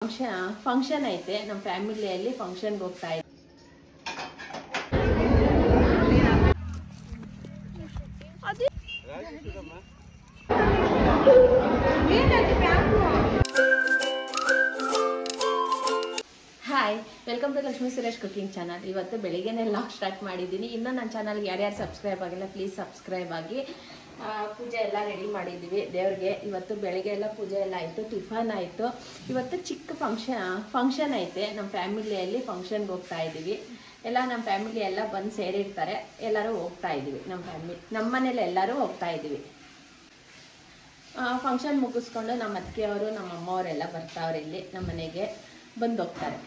Function ಐತೆ ನಮ್ಮ ಫ್ಯಾಮಿಲಿಯಲ್ಲಿ ಫಂಕ್ಷನ್ಗೆ ಹೋಗ್ತಾ ಇದ್ದೀವಿ. Hi, welcome to Lakshmi Suresh cooking channel. ಇವತ್ತು ಬೆಳಿಗ್ಗೆನೇ ಲಾಗ್ ಸ್ಟಾರ್ಟ್ ಮಾಡಿದ್ದೀನಿ. ಇನ್ನೂ ನನ್ನ ಚಾನಲ್ಗೆ ಯಾರ್ಯಾರು ಸಬ್ಸ್ಕ್ರೈಬ್ ಆಗಿಲ್ಲ ಪ್ಲೀಸ್ ಸಬ್ಸ್ಕ್ರೈಬ್ ಆಗಿ. ಪೂಜೆ ಎಲ್ಲ ರೆಡಿ ಮಾಡಿದ್ದೀವಿ ದೇವ್ರಿಗೆ. ಇವತ್ತು ಬೆಳಗ್ಗೆ ಎಲ್ಲ ಪೂಜೆ ಎಲ್ಲ ಆಯಿತು, ಟಿಫನ್ ಆಯಿತು. ಇವತ್ತು ಚಿಕ್ಕ ಫಂಕ್ಷನ್ ಐತೆ ನಮ್ಮ ಫ್ಯಾಮಿಲಿಯಲ್ಲಿ ಫಂಕ್ಷನ್ಗೆ ಹೋಗ್ತಾ ಇದ್ದೀವಿ. ಎಲ್ಲ ನಮ್ಮ ಫ್ಯಾಮಿಲಿ ಎಲ್ಲ ಬಂದು ಸೇರಿರ್ತಾರೆ, ಎಲ್ಲರೂ ಹೋಗ್ತಾ ಇದ್ದೀವಿ. ನಮ್ಮ ಮನೇಲಿ ಎಲ್ಲರೂ ಹೋಗ್ತಾ ಇದ್ದೀವಿ. ಫಂಕ್ಷನ್ ಮುಗಿಸ್ಕೊಂಡು ನಮ್ಮ ಅತ್ತಿಗೆಯವರು ನಮ್ಮ ಅಮ್ಮವರೆಲ್ಲ ಬರ್ತಾವ್ರೆ. ಇಲ್ಲಿ ನಮ್ಮ ಮನೆಗೆ ಬಂದು ಹೋಗ್ತಾರೆ.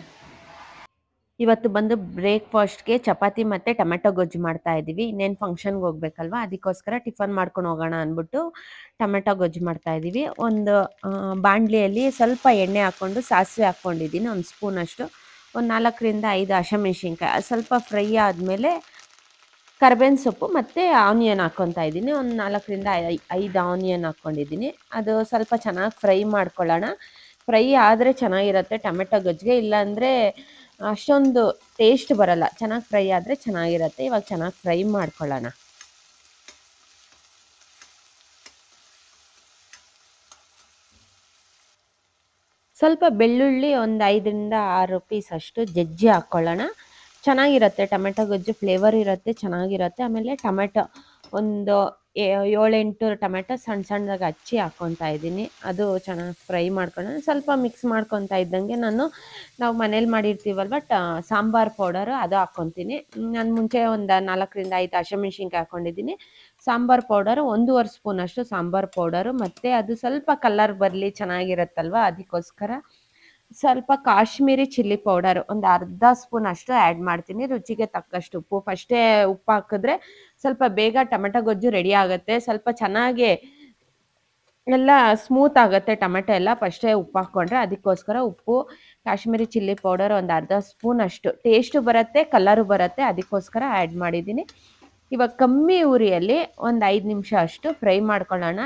ಇವತ್ತು ಬಂದು ಬ್ರೇಕ್ಫಾಸ್ಟ್ಗೆ ಚಪಾತಿ ಮತ್ತು ಟೊಮೆಟೊ ಗೊಜ್ಜು ಮಾಡ್ತಾ ಇದ್ದೀವಿ. ಇನ್ನೇನು ಫಂಕ್ಷನ್ಗೆ ಹೋಗ್ಬೇಕಲ್ವ, ಅದಕ್ಕೋಸ್ಕರ ಟಿಫನ್ ಮಾಡ್ಕೊಂಡು ಹೋಗೋಣ ಅಂದ್ಬಿಟ್ಟು ಟೊಮೆಟೊ ಗೊಜ್ಜು ಮಾಡ್ತಾ ಇದ್ದೀವಿ. ಒಂದು ಬಾಣಲಿಯಲ್ಲಿ ಸ್ವಲ್ಪ ಎಣ್ಣೆ ಹಾಕ್ಕೊಂಡು ಸಾಸಿವೆ ಹಾಕ್ಕೊಂಡಿದ್ದೀನಿ, ಒಂದು ಸ್ಪೂನಷ್ಟು. ಒಂದು 4ರಿಂದ 5 ಹಸಿಮೆಣಸಿನ್ಕಾಯಿ ಸ್ವಲ್ಪ ಫ್ರೈ ಆದಮೇಲೆ ಕರ್ಬೇವಿನ ಸೊಪ್ಪು ಮತ್ತು ಆನಿಯನ್ ಹಾಕ್ಕೊತಾ ಇದ್ದೀನಿ. ಒಂದು 4ರಿಂದ 5 ಆನಿಯನ್ ಹಾಕ್ಕೊಂಡಿದ್ದೀನಿ. ಅದು ಸ್ವಲ್ಪ ಚೆನ್ನಾಗಿ ಫ್ರೈ ಮಾಡ್ಕೊಳ್ಳೋಣ. ಫ್ರೈ ಆದರೆ ಚೆನ್ನಾಗಿರುತ್ತೆ ಟೊಮೆಟೊ ಗೊಜ್ಜಿಗೆ, ಇಲ್ಲಾಂದರೆ ಅಷ್ಟೊಂದು ಟೇಸ್ಟ್ ಬರಲ್ಲ. ಚೆನ್ನಾಗಿ ಫ್ರೈ ಆದರೆ ಚೆನ್ನಾಗಿರುತ್ತೆ. ಇವಾಗ ಚೆನ್ನಾಗಿ ಫ್ರೈ ಮಾಡ್ಕೊಳ್ಳೋಣ. ಸ್ವಲ್ಪ ಬೆಳ್ಳುಳ್ಳಿ ಒಂದು 5ರಿಂದ 6 ಪೀಸ್ ಅಷ್ಟು ಜಜ್ಜಿ ಹಾಕ್ಕೊಳ್ಳೋಣ. ಚೆನ್ನಾಗಿರುತ್ತೆ ಟೊಮೆಟೊ ಗೊಜ್ಜು, ಫ್ಲೇವರ್ ಇರುತ್ತೆ, ಚೆನ್ನಾಗಿರುತ್ತೆ. ಆಮೇಲೆ ಟೊಮೆಟೊ ಒಂದು 7-8 ಟೊಮೆಟೊ ಸಣ್ಣ ಸಣ್ಣದಾಗಿ ಹಚ್ಚಿ ಹಾಕ್ಕೊತಾ ಇದ್ದೀನಿ. ಅದು ಚೆನ್ನಾಗಿ ಫ್ರೈ ಮಾಡ್ಕೊಳ್ಳೋಣ. ಸ್ವಲ್ಪ ಮಿಕ್ಸ್ ಮಾಡ್ಕೊತಾ ಇದ್ದಂಗೆ ನಾವು ಮನೇಲಿ ಮಾಡಿರ್ತೀವಲ್ವ ಸಾಂಬಾರು ಪೌಡರು, ಅದು ಹಾಕ್ಕೊತೀನಿ. ನಾನು ಮುಂಚೆ ಒಂದು 4ರಿಂದ 5 ಹಸಿಮೆಣಸಿನ್ಕಾಯಿ ಹಾಕ್ಕೊಂಡಿದ್ದೀನಿ. ಸಾಂಬಾರು ಪೌಡರು 1.5 ಸ್ಪೂನಷ್ಟು ಸಾಂಬಾರು ಪೌಡರು, ಮತ್ತು ಅದು ಸ್ವಲ್ಪ ಕಲರ್ ಬರಲಿ ಚೆನ್ನಾಗಿರುತ್ತಲ್ವ, ಅದಕ್ಕೋಸ್ಕರ ಸ್ವಲ್ಪ ಕಾಶ್ಮೀರಿ ಚಿಲ್ಲಿ ಪೌಡರ್ ಒಂದು ಅರ್ಧ ಸ್ಪೂನ್ ಅಷ್ಟು ಆ್ಯಡ್ ಮಾಡ್ತೀನಿ. ರುಚಿಗೆ ತಕ್ಕಷ್ಟು ಉಪ್ಪು. ಫಸ್ಟೇ ಉಪ್ಪು ಹಾಕಿದ್ರೆ ಸ್ವಲ್ಪ ಬೇಗ ಟೊಮೆಟೊ ಗೊಜ್ಜು ರೆಡಿ ಆಗುತ್ತೆ. ಸ್ವಲ್ಪ ಚೆನ್ನಾಗಿ ಎಲ್ಲ ಸ್ಮೂತ್ ಆಗುತ್ತೆ ಟೊಮೆಟೊ ಎಲ್ಲ ಫಸ್ಟೇ ಉಪ್ಪು ಹಾಕ್ಕೊಂಡ್ರೆ. ಅದಕ್ಕೋಸ್ಕರ ಉಪ್ಪು, ಕಾಶ್ಮೀರಿ ಚಿಲ್ಲಿ ಪೌಡರ್ ಒಂದು ಅರ್ಧ ಸ್ಪೂನ್ ಅಷ್ಟು. ಟೇಸ್ಟು ಬರುತ್ತೆ, ಕಲರು ಬರುತ್ತೆ, ಅದಕ್ಕೋಸ್ಕರ ಆ್ಯಡ್ ಮಾಡಿದ್ದೀನಿ. ಇವಾಗ ಕಮ್ಮಿ ಉರಿಯಲ್ಲಿ ಒಂದು 5 ನಿಮಿಷ ಅಷ್ಟು ಫ್ರೈ ಮಾಡ್ಕೊಳ್ಳೋಣ.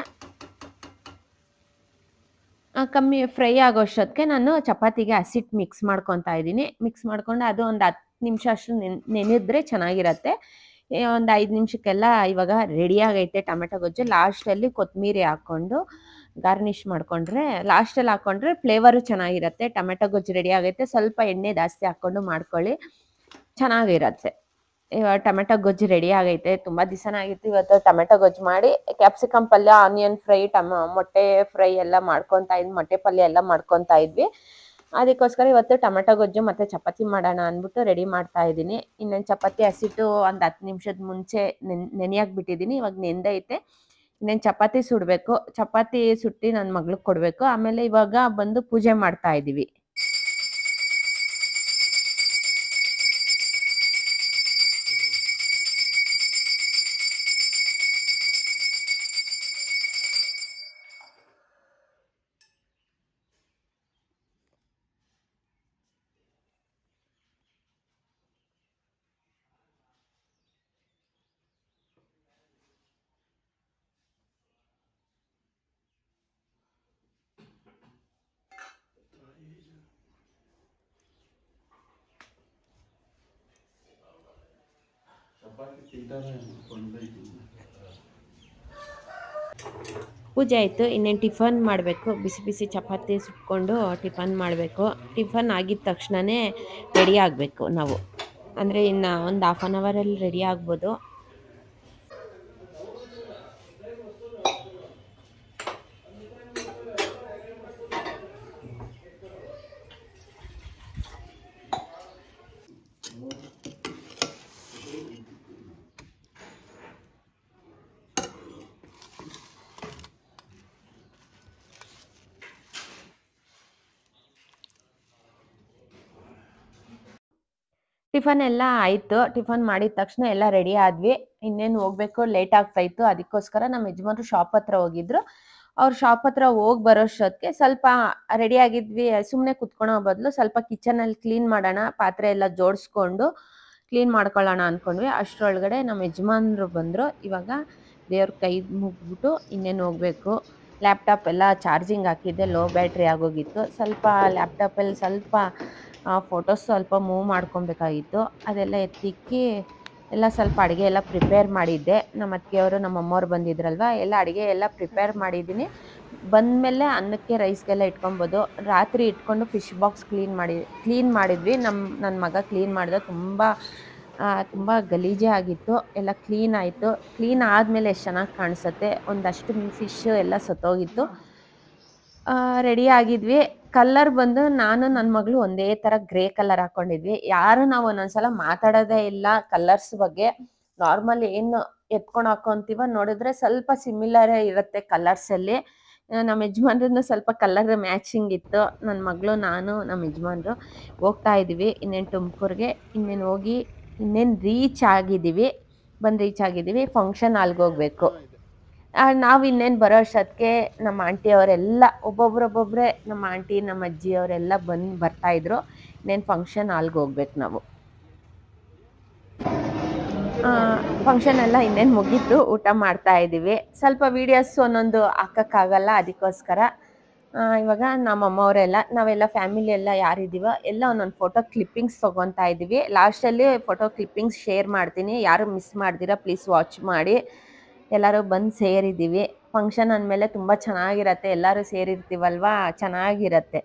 ಕಮ್ಮಿ ಫ್ರೈ ಆಗೋಷ್ಟೊತ್ತಿಗೆ ನಾನು ಚಪಾತಿಗೆ ಹಸಿಟ್ಟು ಮಿಕ್ಸ್ ಮಾಡ್ಕೊತಾ ಇದ್ದೀನಿ. ಮಿಕ್ಸ್ ಮಾಡ್ಕೊಂಡು ಅದು ಒಂದು 10 ನಿಮಿಷ ಅಷ್ಟು ನೆನೆದ್ರೆ ಚೆನ್ನಾಗಿರುತ್ತೆ. ಒಂದು 5 ನಿಮಿಷಕ್ಕೆಲ್ಲ ಇವಾಗ ರೆಡಿಯಾಗೈತೆ ಟೊಮೆಟೊ ಗೊಜ್ಜು. ಲಾಸ್ಟಲ್ಲಿ ಕೊತ್ತಂಬರಿ ಹಾಕ್ಕೊಂಡು ಗಾರ್ನಿಷ್ ಮಾಡಿಕೊಂಡ್ರೆ, ಲಾಸ್ಟಲ್ಲಿ ಹಾಕ್ಕೊಂಡ್ರೆ ಫ್ಲೇವರು ಚೆನ್ನಾಗಿರುತ್ತೆ. ಟೊಮೆಟೊ ಗೊಜ್ಜು ರೆಡಿ ಆಗೈತೆ. ಸ್ವಲ್ಪ ಎಣ್ಣೆ ಜಾಸ್ತಿ ಹಾಕ್ಕೊಂಡು ಮಾಡ್ಕೊಳ್ಳಿ, ಚೆನ್ನಾಗಿರುತ್ತೆ. ಇವಾಗ ಟೊಮೆಟೊ ಗೊಜ್ಜು ರೆಡಿ ಆಗೈತೆ. ತುಂಬ ದಿವಸನಾಗಿತ್ತು ಇವತ್ತು ಟೊಮೆಟೊ ಗೊಜ್ಜು ಮಾಡಿ. ಕ್ಯಾಪ್ಸಿಕಮ್ ಪಲ್ಯ, ಆನಿಯನ್ ಫ್ರೈ, ಮೊಟ್ಟೆ ಫ್ರೈ ಎಲ್ಲ ಮಾಡ್ಕೊತಾ ಇದ್ವಿ, ಮೊಟ್ಟೆ ಪಲ್ಯ ಎಲ್ಲ ಮಾಡ್ಕೊತಾ ಇದ್ವಿ. ಅದಕ್ಕೋಸ್ಕರ ಇವತ್ತು ಟೊಮೆಟೊ ಗೊಜ್ಜು ಮತ್ತು ಚಪಾತಿ ಮಾಡೋಣ ಅಂದ್ಬಿಟ್ಟು ರೆಡಿ ಮಾಡ್ತಾ ಇದ್ದೀನಿ. ಇನ್ನೇನು ಚಪಾತಿ ಹಸಿಟ್ಟು ಒಂದು 10 ನಿಮಿಷದ ಮುಂಚೆ ನೆನೆಯಾಗಿ ಬಿಟ್ಟಿದ್ದೀನಿ. ಇವಾಗ ನೆಂದೈತೆ. ಇನ್ನೇನು ಚಪಾತಿ ಸುಡಬೇಕು. ಚಪಾತಿ ಸುಟ್ಟು ನನ್ನ ಮಗಳಿಗೆ ಕೊಡಬೇಕು. ಆಮೇಲೆ ಇವಾಗ ಬಂದು ಪೂಜೆ ಮಾಡ್ತಾ ಇದ್ದೀವಿ. ಪೂಜೆ ಆಯಿತು. ಇನ್ನೇನು ಟಿಫನ್ ಮಾಡಬೇಕು. ಬಿಸಿ ಬಿಸಿ ಚಪಾತಿ ಸುಟ್ಕೊಂಡು ಟಿಫನ್ ಮಾಡಬೇಕು. ಟಿಫನ್ ಆಗಿದ ತಕ್ಷಣವೇ ರೆಡಿ ಆಗಬೇಕು ನಾವು, ಅಂದರೆ ಇನ್ನು ಒಂದು 1/2 ಅವರಲ್ಲಿ ರೆಡಿ ಆಗ್ಬೋದು. ಟಿಫನ್ ಎಲ್ಲ ಆಯಿತು. ಟಿಫನ್ ಮಾಡಿದ ತಕ್ಷಣ ಎಲ್ಲ ರೆಡಿ ಆದ್ವಿ. ಇನ್ನೇನು ಹೋಗ್ಬೇಕು, ಲೇಟ್ ಆಗ್ತಾಯಿತ್ತು. ಅದಕ್ಕೋಸ್ಕರ ನಮ್ಮ ಯಜಮಾನ್ರು ಶಾಪ್ ಹತ್ರ ಹೋಗಿದ್ರು. ಅವ್ರು ಶಾಪ್ ಹತ್ರ ಹೋಗಿ ಬರೋಷ್ಟೊತ್ತಿಗೆ ಸ್ವಲ್ಪ ರೆಡಿ ಆಗಿದ್ವಿ. ಸುಮ್ಮನೆ ಕುತ್ಕೊಳ್ಳೋ ಬದಲು ಸ್ವಲ್ಪ ಕಿಚನಲ್ಲಿ ಕ್ಲೀನ್ ಮಾಡೋಣ, ಪಾತ್ರೆ ಎಲ್ಲ ಜೋಡಿಸ್ಕೊಂಡು ಕ್ಲೀನ್ ಮಾಡ್ಕೊಳ್ಳೋಣ ಅಂದ್ಕೊಂಡ್ವಿ. ಅಷ್ಟರೊಳಗಡೆ ನಮ್ಮ ಯಜಮಾನ್ರು ಬಂದರು. ಇವಾಗ ದೇವ್ರ ಕೈ ಮುಗ್ಬಿಟ್ಟು ಇನ್ನೇನು ಹೋಗಬೇಕು. ಲ್ಯಾಪ್ಟಾಪ್ ಎಲ್ಲ ಚಾರ್ಜಿಂಗ್ ಹಾಕಿದ್ದೆ, ಲೋ ಬ್ಯಾಟ್ರಿ ಆಗೋಗಿತ್ತು. ಸ್ವಲ್ಪ ಲ್ಯಾಪ್ಟಾಪಲ್ಲಿ ಸ್ವಲ್ಪ ಫೋಟೋಸ್ ಸ್ವಲ್ಪ ಮೂವ್ ಮಾಡ್ಕೊಬೇಕಾಗಿತ್ತು. ಅದೆಲ್ಲ ಎತ್ತಿಕ್ಕಿ ಎಲ್ಲ ಸ್ವಲ್ಪ ಅಡುಗೆ ಎಲ್ಲ ಪ್ರಿಪೇರ್ ಮಾಡಿದ್ದೆ. ನಮ್ಮ ಅತ್ತಿಗೆಯವರು ನಮ್ಮ ಅಮ್ಮವ್ರು ಬಂದಿದ್ರಲ್ವ, ಎಲ್ಲ ಅಡುಗೆ ಎಲ್ಲ ಪ್ರಿಪೇರ್ ಮಾಡಿದ್ದೀನಿ. ಬಂದಮೇಲೆ ಅನ್ನಕ್ಕೆ ರೈಸ್ಗೆಲ್ಲ ಇಟ್ಕೊಬೋದು. ರಾತ್ರಿ ಇಟ್ಕೊಂಡು ಫಿಶ್ ಬಾಕ್ಸ್ ಕ್ಲೀನ್ ಮಾಡಿದ್ವಿ. ನನ್ನ ಮಗ ಕ್ಲೀನ್ ಮಾಡಿದ. ತುಂಬ ಗಲೀಜೇ ಆಗಿತ್ತು. ಎಲ್ಲ ಕ್ಲೀನ್ ಆಯಿತು. ಕ್ಲೀನ್ ಆದಮೇಲೆ ಎಷ್ಟು ಚೆನ್ನಾಗಿ ಕಾಣಿಸುತ್ತೆ. ಒಂದಷ್ಟು ಫಿಶ್ ಎಲ್ಲ ಸತ್ತೋಗಿತ್ತು. ರೆಡಿ ಆಗಿದ್ವಿ. ಕಲರ್ ಬಂದು ನಾನು ನನ್ನ ಮಗಳು ಒಂದೇ ಥರ ಗ್ರೇ ಕಲರ್ ಹಾಕ್ಕೊಂಡಿದ್ವಿ. ಯಾರು ನಾವು ಒಂದೊಂದ್ಸಲ ಮಾತಾಡೋದೇ ಇಲ್ಲ ಕಲರ್ಸ್ ಬಗ್ಗೆ. ನಾರ್ಮಲ್ ಏನು ಎತ್ಕೊಂಡು ಹಾಕ್ಕೊಂತೀವೋ ನೋಡಿದ್ರೆ ಸ್ವಲ್ಪ ಸಿಮಿಲರೇ ಇರುತ್ತೆ ಕಲರ್ಸಲ್ಲಿ. ನಮ್ಮ ಯಜಮಾನ್ರದ್ದು ಸ್ವಲ್ಪ ಕಲರ್ ಮ್ಯಾಚಿಂಗ್ ಇತ್ತು. ನನ್ನ ಮಗಳು, ನಾನು, ನಮ್ಮ ಯಜಮಾನ್ರು ಹೋಗ್ತಾ ಇದ್ದೀವಿ ಇನ್ನೇನು ತುಮಕೂರಿಗೆ. ಇನ್ನೇನು ರೀಚ್ ಆಗಿದ್ದೀವಿ. ಫಂಕ್ಷನ್ ಹಾಲ್ಗೆ ಹೋಗಬೇಕು. ನಾವು ಇನ್ನೇನು ಬರೋ ಅಷ್ಟೊತ್ತಿಗೆ ನಮ್ಮ ಆಂಟಿಯವರೆಲ್ಲ ಒಬ್ಬೊಬ್ಬರೇ ನಮ್ಮ ಆಂಟಿ, ನಮ್ಮ ಅಜ್ಜಿಯವರೆಲ್ಲ ಬರ್ತಾಯಿದ್ರು. ಇನ್ನೇನು ಫಂಕ್ಷನ್ ಹಾಲ್ಗೆ ಹೋಗ್ಬೇಕು ನಾವು. ಫಂಕ್ಷನ್ ಎಲ್ಲ ಇನ್ನೇನು ಮುಗೀತು. ಊಟ ಮಾಡ್ತಾ ಇದ್ದೀವಿ. ಸ್ವಲ್ಪ ವೀಡಿಯೋಸ್ ಒಂದೊಂದು ಹಾಕೋಕ್ಕಾಗಲ್ಲ, ಅದಕ್ಕೋಸ್ಕರ ಇವಾಗ ನಮ್ಮಮ್ಮವರೆಲ್ಲ ನಾವೆಲ್ಲ ಫ್ಯಾಮಿಲಿ ಎಲ್ಲ ಯಾರಿದ್ದೀವೋ ಎಲ್ಲ ಒಂದೊಂದು ಫೋಟೋ ಕ್ಲಿಪ್ಪಿಂಗ್ಸ್ ತೊಗೊತಾ ಇದ್ದೀವಿ. ಲಾಸ್ಟಲ್ಲಿ ಫೋಟೋ ಕ್ಲಿಪ್ಪಿಂಗ್ಸ್ ಶೇರ್ ಮಾಡ್ತೀನಿ. ಯಾರು ಮಿಸ್ ಮಾಡ್ದಿರಾ ಪ್ಲೀಸ್ ವಾಚ್ ಮಾಡಿ. ಎಲ್ಲರೂ ಬಂದು ಸೇರಿದ್ದೀವಿ. ಫಂಕ್ಷನ್ ಅಂದಮೇಲೆ ತುಂಬ ಚೆನ್ನಾಗಿರತ್ತೆ. ಎಲ್ಲರೂ ಸೇರಿರ್ತೀವಲ್ವಾ, ಚೆನ್ನಾಗಿರತ್ತೆ.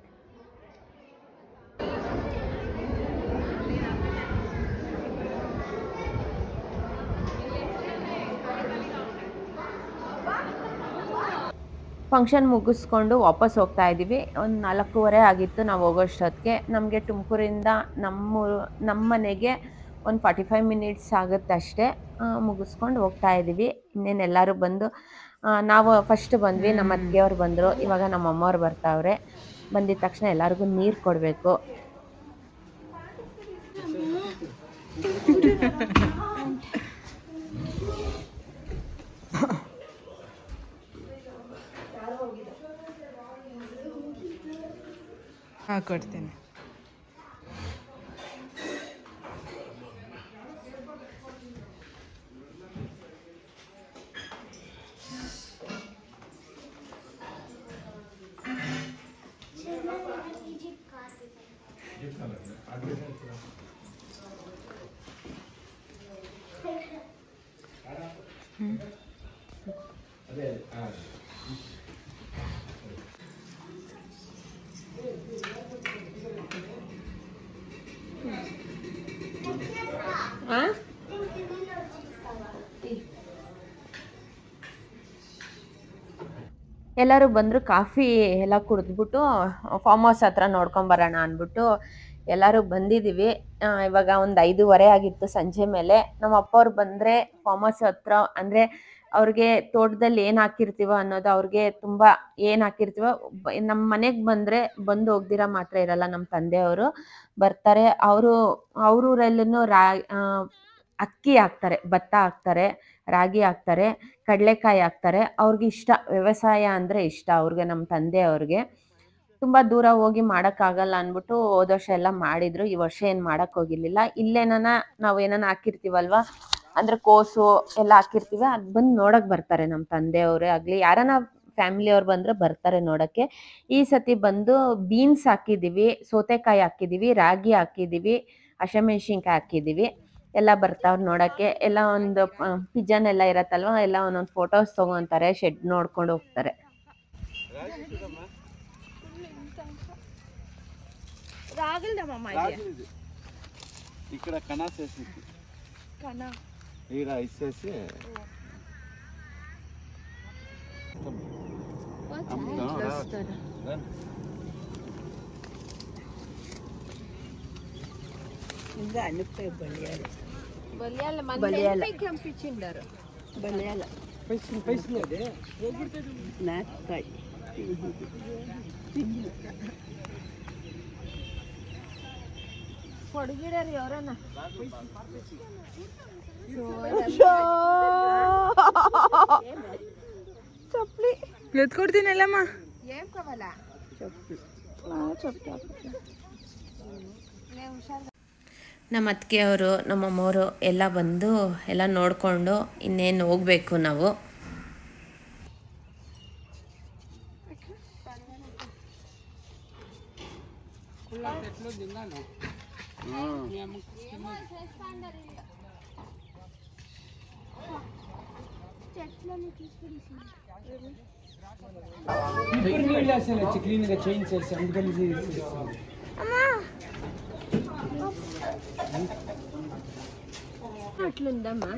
ಫಂಕ್ಷನ್ ಮುಗಿಸ್ಕೊಂಡು ವಾಪಸ್ ಹೋಗ್ತಾ ಇದ್ದೀವಿ. ಒಂದು 4:15 ಆಗಿತ್ತು ನಾವು ಹೋಗೋಷ್ಟೊತ್ತಿಗೆ. ನಮಗೆ ತುಮಕೂರಿಂದ ನಮ್ಮ ಮನೆಗೆ ಒಂದು 45 ಮಿನಿಟ್ಸ್ ಆಗುತ್ತೆ ಅಷ್ಟೇ. ಮುಗಿಸ್ಕೊಂಡು ಹೋಗ್ತಾ ಇದ್ದೀವಿ. ಇನ್ನೇನು ಎಲ್ಲರೂ ಬಂದು ನಾವು ಫಸ್ಟ್ ಬಂದ್ವಿ. ನಮ್ಮ ಅತ್ತಿಗೆಯವ್ರು ಬಂದರು. ಇವಾಗ ನಮ್ಮ ಅಮ್ಮವ್ರು ಬರ್ತಾವ್ರೆ. ಬಂದಿದ ತಕ್ಷಣ ಎಲ್ಲರಿಗೂ ನೀರು ಕೊಡಬೇಕು. ಕೊಡ್ತೇನೆ. ಎಲ್ಲರೂ ಬಂದರು. ಕಾಫಿ ಎಲ್ಲ ಕುಡಿದ್ಬಿಟ್ಟು ಫಾರ್ಮ್ ಹೌಸ್ ಹತ್ರ ನೋಡ್ಕೊಂಬರೋಣ ಅಂದ್ಬಿಟ್ಟು ಎಲ್ಲರೂ ಬಂದಿದ್ದೀವಿ. ಇವಾಗ ಒಂದು 5:15 ಆಗಿತ್ತು ಸಂಜೆ ಮೇಲೆ. ನಮ್ಮ ಅಪ್ಪವ್ರು ಬಂದರೆ ಫಾರ್ಮ್ ಹೌಸ್ ಹತ್ರ ಅಂದರೆ ಅವ್ರಿಗೆ ತೋಟದಲ್ಲಿ ಏನು ಹಾಕಿರ್ತೀವೋ ಅನ್ನೋದು ಅವ್ರಿಗೆ ತುಂಬ ಏನು ಹಾಕಿರ್ತೀವೋ ನಮ್ಮ ಮನೆಗೆ ಬಂದು ಹೋಗ್ದಿರ ಮಾತ್ರ ಇರಲ್ಲ. ನಮ್ಮ ತಂದೆಯವರು ಬರ್ತಾರೆ. ಅವ್ರೂರಲ್ಲೂ ಅಕ್ಕಿ ಹಾಕ್ತಾರೆ, ಭತ್ತ ಹಾಕ್ತಾರೆ, ರಾಗಿ ಹಾಕ್ತಾರೆ, ಕಡಲೆಕಾಯಿ ಹಾಕ್ತಾರೆ. ಅವ್ರಿಗೆ ಇಷ್ಟ, ವ್ಯವಸಾಯ ಅಂದರೆ ಇಷ್ಟ ಅವ್ರಿಗೆ, ನಮ್ಮ ತಂದೆಯವ್ರಿಗೆ. ತುಂಬ ದೂರ ಹೋಗಿ ಮಾಡೋಕ್ಕಾಗಲ್ಲ ಅಂದ್ಬಿಟ್ಟು ಹೋದ ವರ್ಷ ಎಲ್ಲ ಮಾಡಿದರು. ಈ ವರ್ಷ ಏನು ಮಾಡೋಕ್ಕೋಗಿರ್ಲಿಲ್ಲ. ನಾವು ಏನಾನ ಹಾಕಿರ್ತೀವಲ್ವ, ಅಂದರೆ ಕೋಸು ಎಲ್ಲ ಹಾಕಿರ್ತೀವಿ, ಅದು ಬಂದು ನೋಡೋಕೆ ಬರ್ತಾರೆ ನಮ್ಮ ತಂದೆಯವರೇ ಆಗಲಿ, ಯಾರನ್ನ ಫ್ಯಾಮಿಲಿಯವ್ರು ಬಂದರೆ ಬರ್ತಾರೆ ನೋಡೋಕ್ಕೆ. ಈ ಸತಿ ಬಂದು ಬೀನ್ಸ್ ಹಾಕಿದ್ದೀವಿ, ಸೌತೆಕಾಯಿ ಹಾಕಿದ್ದೀವಿ, ರಾಗಿ ಹಾಕಿದ್ದೀವಿ, ಹಸಿಮೆಣ್ಸಿನ್ಕಾಯಿ ಹಾಕಿದ್ದೀವಿ. ಎಲ್ಲ ಬರ್ತಾವ್ರು ನೋಡೋಕ್ಕೆ. ಎಲ್ಲ ಒಂದು ಪಿಜನ್ ಎಲ್ಲ ಇರತ್ತಲ್ವ, ಎಲ್ಲ ಒಂದೊಂದು ಫೋಟೋಸ್ ತೊಗೊತಾರೆ, ಶೆಡ್ ನೋಡ್ಕೊಂಡು ಹೋಗ್ತಾರೆ. ఇక్కడ కనాసేసి కనా ఈడ ఇసేసి ఇంకా అనుపే బలియాలి పంపించిండారు. బలియాల పైసలు నాకాయ పొడిగిడారు ఎవరన్నా. చప్పలి ఎత్తుకొడితేనెల్లమ్మా ఏం కావాలా చెప్తా. ನಮ್ಮ ಅತ್ತಿಗೆಯವರು ನಮ್ಮಮ್ಮವರು ಎಲ್ಲ ಬಂದು ಎಲ್ಲ ನೋಡಿಕೊಂಡು ಇನ್ನೇನು ಹೋಗಬೇಕು ನಾವು. క్లీన్గా చేంజ్ చేసి అందుకని అట్లుందమ్మా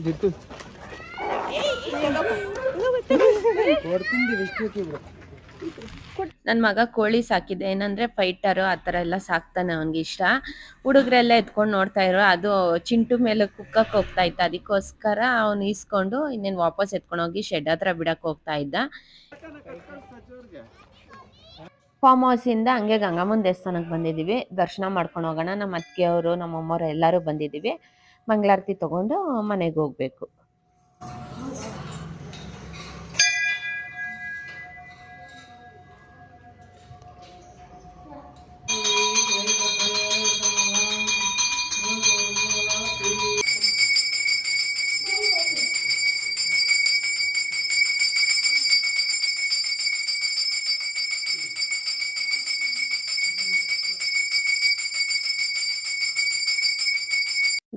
జుట్టు ನನ್ನ ಮಗ ಕೋಳಿ ಸಾಕಿದ್ದೆ, ಏನಂದ್ರೆ ಫೈಟರು ಆ ಥರ ಎಲ್ಲ ಸಾಕ್ತಾನೆ, ಅವನಿಗೆ ಇಷ್ಟ. ಹುಡುಗರೆಲ್ಲ ಎತ್ಕೊಂಡು ನೋಡ್ತಾ ಇರೋ, ಅದು ಚಿಂಟು ಮೇಲೆ ಕುಕ್ಕಕ್ಕೆ ಹೋಗ್ತಾ ಇತ್ತು, ಅದಕ್ಕೋಸ್ಕರ ಅವ್ನು ಈಸ್ಕೊಂಡು ಇನ್ನೇನು ವಾಪಸ್ ಎತ್ಕೊಂಡು ಹೋಗಿ ಶೆಡ್ ಹತ್ರ ಬಿಡಕ್ಕೆ ಹೋಗ್ತಾ ಇದ್ದ. ಫಾರ್ಮ್ ಹೌಸಿಂದ ಹಂಗೆ ಗಂಗಮ್ಮನ ದೇವಸ್ಥಾನಕ್ಕೆ ಬಂದಿದ್ದೀವಿ, ದರ್ಶನ ಮಾಡ್ಕೊಂಡು ಹೋಗೋಣ. ನಮ್ಮ ಅತ್ತಿಗೆಯವರು ನಮ್ಮಮ್ಮವರು ಎಲ್ಲರೂ ಬಂದಿದ್ದೀವಿ. ಮಂಗಳಾರತಿ ತೊಗೊಂಡು ಮನೆಗೆ ಹೋಗ್ಬೇಕು.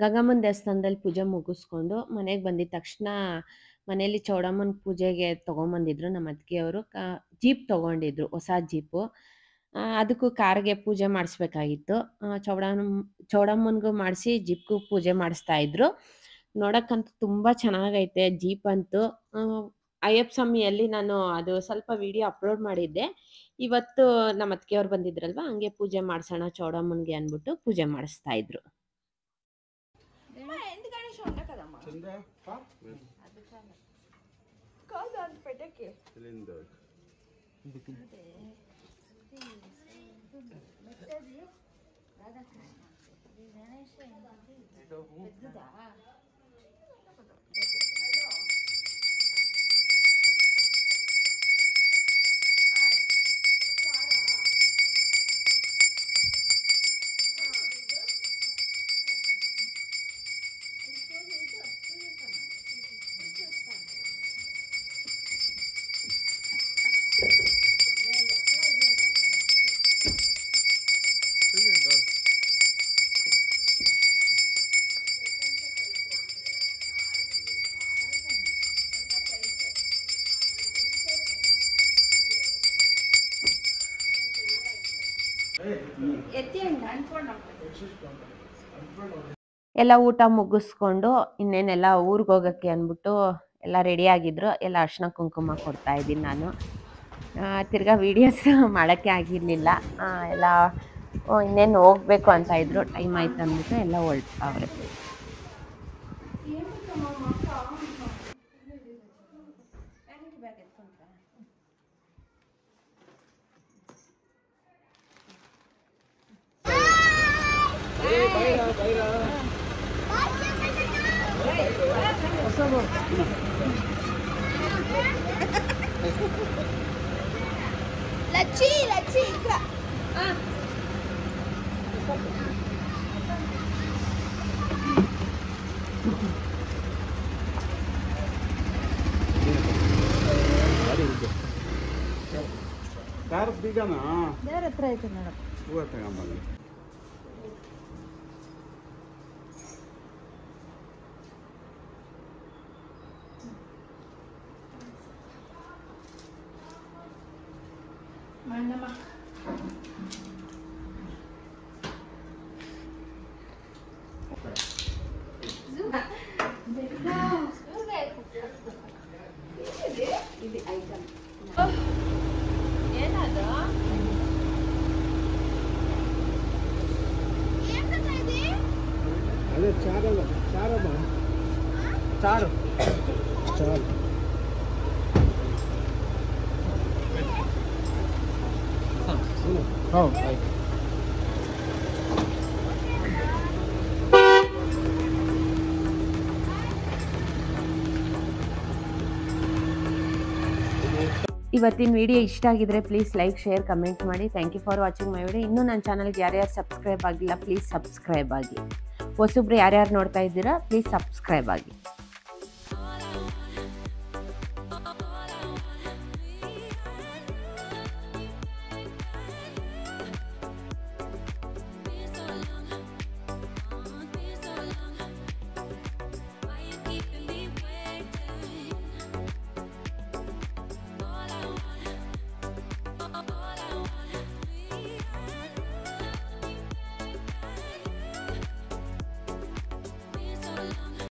ಗಂಗಮ್ಮನ ದೇವಸ್ಥಾನದಲ್ಲಿ ಪೂಜೆ ಮುಗಿಸ್ಕೊಂಡು ಮನೆಗೆ ಬಂದಿದ ತಕ್ಷಣ ಮನೇಲಿ ಚೌಡಮ್ಮನ ಪೂಜೆಗೆ ತೊಗೊಂಬಂದಿದ್ರು ನಮ್ಮ ಅತ್ತಿಗೆಯವರು. ಜೀಪ್ ತೊಗೊಂಡಿದ್ರು, ಹೊಸ ಜೀಪು. ಅದಕ್ಕೂ ಕಾರ್ಗೆ ಪೂಜೆ ಮಾಡಿಸ್ಬೇಕಾಗಿತ್ತು. ಚೌಡಮ್ಮನಿಗೂ ಮಾಡಿಸಿ ಜೀಪ್ಗೂ ಪೂಜೆ ಮಾಡಿಸ್ತಾ ಇದ್ರು. ನೋಡೋಕ್ಕಂತೂ ತುಂಬ ಚೆನ್ನಾಗೈತೆ ಜೀಪ್ ಅಂತೂ. ಅಯ್ಯಪ್ಪ ಸ್ವಾಮಿಯಲ್ಲಿ ನಾನು ಅದು ಸ್ವಲ್ಪ ವಿಡಿಯೋ ಅಪ್ಲೋಡ್ ಮಾಡಿದ್ದೆ. ಇವತ್ತು ನಮ್ಮ ಅತ್ತಿಗೆಯವ್ರು ಬಂದಿದ್ರಲ್ವ, ಹಂಗೆ ಪೂಜೆ ಮಾಡಿಸೋಣ ಚೌಡಮ್ಮನಿಗೆ ಅಂದ್ಬಿಟ್ಟು ಪೂಜೆ ಮಾಡಿಸ್ತಾ ಇದ್ರು. ಎಲ್ಲ ಊಟ ಮುಗಿಸ್ಕೊಂಡು ಇನ್ನೇನೆಲ್ಲ ಊರಿಗೆ ಹೋಗೋಕ್ಕೆ ಅಂದ್ಬಿಟ್ಟು ಎಲ್ಲ ರೆಡಿ ಆಗಿದ್ರು. ಎಲ್ಲ ಅರ್ಶಿನ ಕುಂಕುಮ ಕೊಡ್ತಾ ಇದ್ದೀನಿ ನಾನು. ತಿರ್ಗಾ ವೀಡಿಯೋಸ್ ಮಾಡೋಕ್ಕೆ ಆಗಿರಲಿಲ್ಲ. ಎಲ್ಲ ಇನ್ನೇನು ಹೋಗ್ಬೇಕು ಅಂತ ಇದ್ರು, ಟೈಮ್ ಆಯ್ತು ಅಂದ್ಬಿಟ್ಟು ಎಲ್ಲ ಹೊರಟವ್ರೆ. ಲಚ್ಚಿ ಇಕ್ಕ ಕಾರ್ ಬೀಗನಾ ದೇವ್ರ ಹತ್ರ ಐತೆ ಮೇಡಮ್. ಹೂವ ತಗೊಂಬಂದು ಏನದು? ಅದೇ ಚಾರಲ್ಲ ಚಾರಮ್ಮ ಚಾರು ಚಾರು ಹೌದು ಆಯ್ತು. ಇವತ್ತಿನ ವಿಡಿಯೋ ಇಷ್ಟ ಆಗಿದ್ರೆ ಪ್ಲೀಸ್ ಲೈಕ್, ಶೇರ್, ಕಮೆಂಟ್ ಮಾಡಿ. Thank you for watching my video. ಇನ್ನೂ ನನ್ನ ಚಾನಲ್ಗೆ ಯಾರ್ಯಾರು ಸಬ್ಸ್ಕ್ರೈಬ್ ಆಗಿಲ್ಲ ಪ್ಲೀಸ್ ಸಬ್ಸ್ಕ್ರೈಬ್ ಆಗಿ. ಹೊಸಬ್ರು ಯಾರ್ಯಾರು ನೋಡ್ತಾ ಇದ್ದೀರಾ ಪ್ಲೀಸ್ ಸಬ್ಸ್ಕ್ರೈಬ್ ಆಗಿ.